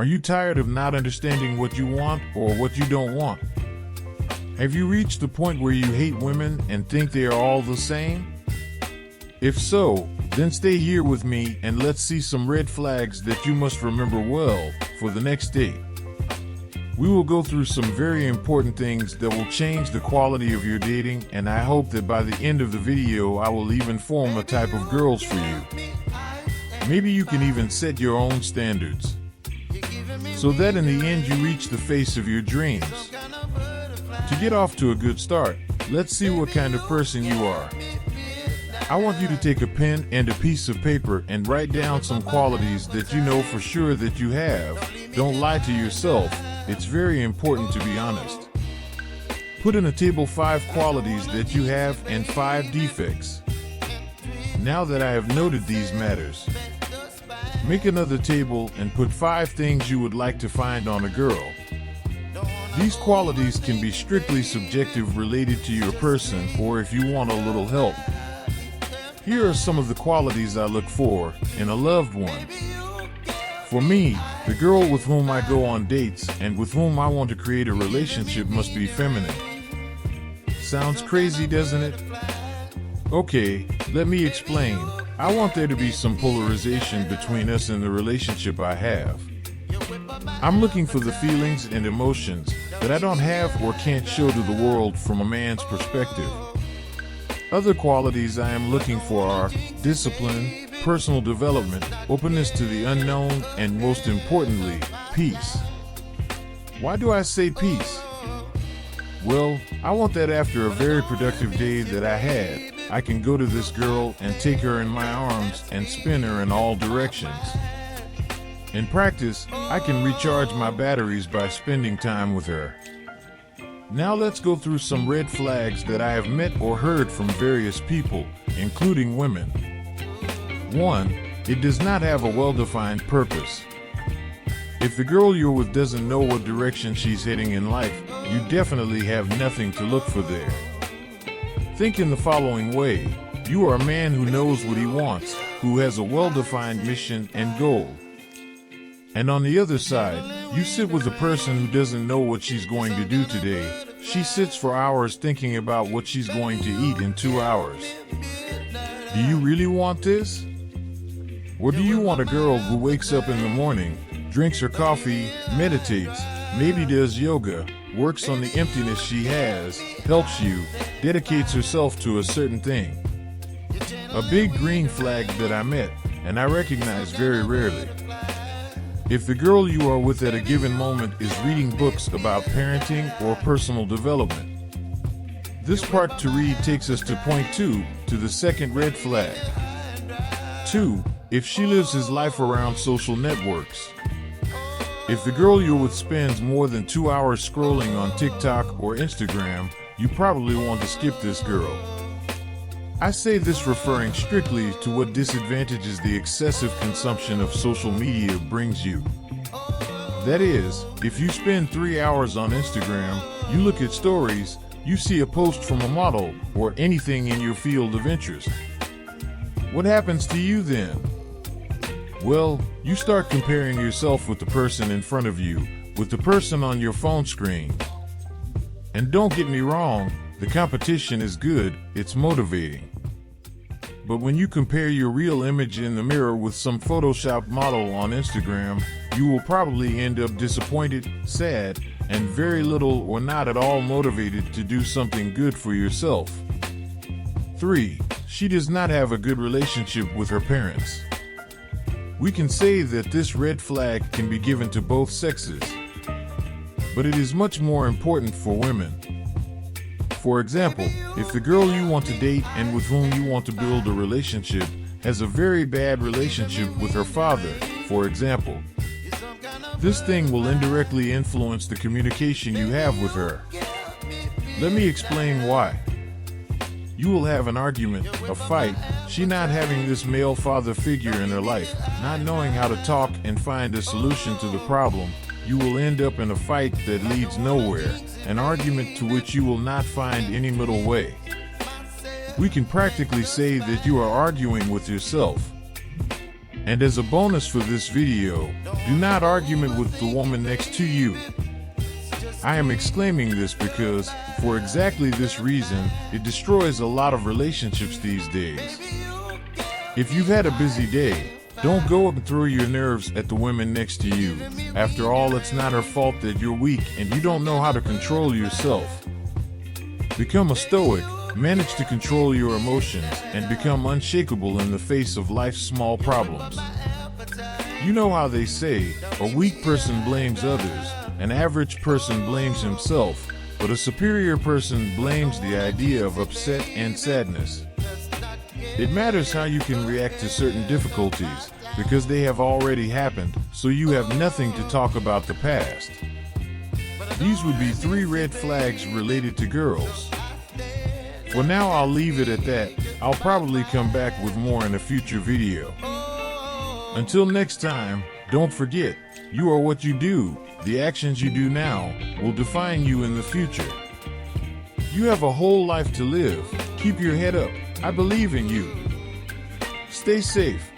Are you tired of not understanding what you want or what you don't want? Have you reached the point where you hate women and think they are all the same? If so, then stay here with me and let's see some red flags that you must remember well for the next date. We will go through some very important things that will change the quality of your dating, and I hope that by the end of the video I will even form a type of girls for you. Maybe you can even set your own standards, so that in the end you reach the face of your dreams. To get off to a good start, let's see what kind of person you are. I want you to take a pen and a piece of paper and write down some qualities that you know for sure that you have. Don't lie to yourself. It's very important to be honest. Put in a table 5 qualities that you have and 5 defects. Now that I have noted these matters, make another table and put 5 things you would like to find on a girl. These qualities can be strictly subjective, related to your person, or if you want a little help. Here are some of the qualities I look for in a loved one. For me, the girl with whom I go on dates and with whom I want to create a relationship must be feminine. Sounds crazy, doesn't it? Okay, let me explain. I want there to be some polarization between us in the relationship I have. I'm looking for the feelings and emotions that I don't have or can't show to the world from a man's perspective. Other qualities I am looking for are discipline, personal development, openness to the unknown, and most importantly, peace. Why do I say peace? Well, I want that after a very productive day that I had, I can go to this girl and take her in my arms and spin her in all directions. In practice, I can recharge my batteries by spending time with her. Now let's go through some red flags that I have met or heard from various people, including women. 1. It does not have a well-defined purpose. If the girl you're with doesn't know what direction she's heading in life, you definitely have nothing to look for there. Think in the following way. You are a man who knows what he wants, who has a well-defined mission and goal. And on the other side, you sit with a person who doesn't know what she's going to do today. She sits for hours thinking about what she's going to eat in 2 hours. Do you really want this? Or do you want a girl who wakes up in the morning, drinks her coffee, meditates, maybe does yoga, works on the emptiness she has, helps you, dedicates herself to a certain thing? A big green flag that I met, and I recognize very rarely. If the girl you are with at a given moment is reading books about parenting or personal development. This part to read takes us to point 2, to the second red flag. 2. If she lives his life around social networks. If the girl you're with spends more than 2 hours scrolling on TikTok or Instagram, you probably want to skip this girl. I say this referring strictly to what disadvantages the excessive consumption of social media brings you. That is, if you spend 3 hours on Instagram, you look at stories, you see a post from a model or anything in your field of interest. What happens to you then? Well, you start comparing yourself with the person in front of you, with the person on your phone screen. And don't get me wrong, the competition is good, it's motivating. But when you compare your real image in the mirror with some photoshopped model on Instagram, you will probably end up disappointed, sad, and very little or not at all motivated to do something good for yourself. 3. She does not have a good relationship with her parents. We can say that this red flag can be given to both sexes, but it is much more important for women. For example, if the girl you want to date and with whom you want to build a relationship has a very bad relationship with her father, for example, this thing will indirectly influence the communication you have with her. Let me explain why. You will have an argument, a fight, she not having this male father figure in her life, not knowing how to talk and find a solution to the problem. You will end up in a fight that leads nowhere, an argument to which you will not find any middle way. We can practically say that you are arguing with yourself. And as a bonus for this video, do not argue with the woman next to you. I am exclaiming this because, for exactly this reason, it destroys a lot of relationships these days. If you've had a busy day, don't go up and throw your nerves at the women next to you. After all, it's not her fault that you're weak and you don't know how to control yourself. Become a stoic, manage to control your emotions, and become unshakable in the face of life's small problems. You know how they say, a weak person blames others, an average person blames himself, but a superior person blames the idea of upset and sadness. It matters how you can react to certain difficulties, because they have already happened, so you have nothing to talk about the past. These would be 3 red flags related to girls. For now, I'll leave it at that. I'll probably come back with more in a future video. Until next time, don't forget, you are what you do. The actions you do now will define you in the future. You have a whole life to live. Keep your head up. I believe in you. Stay safe.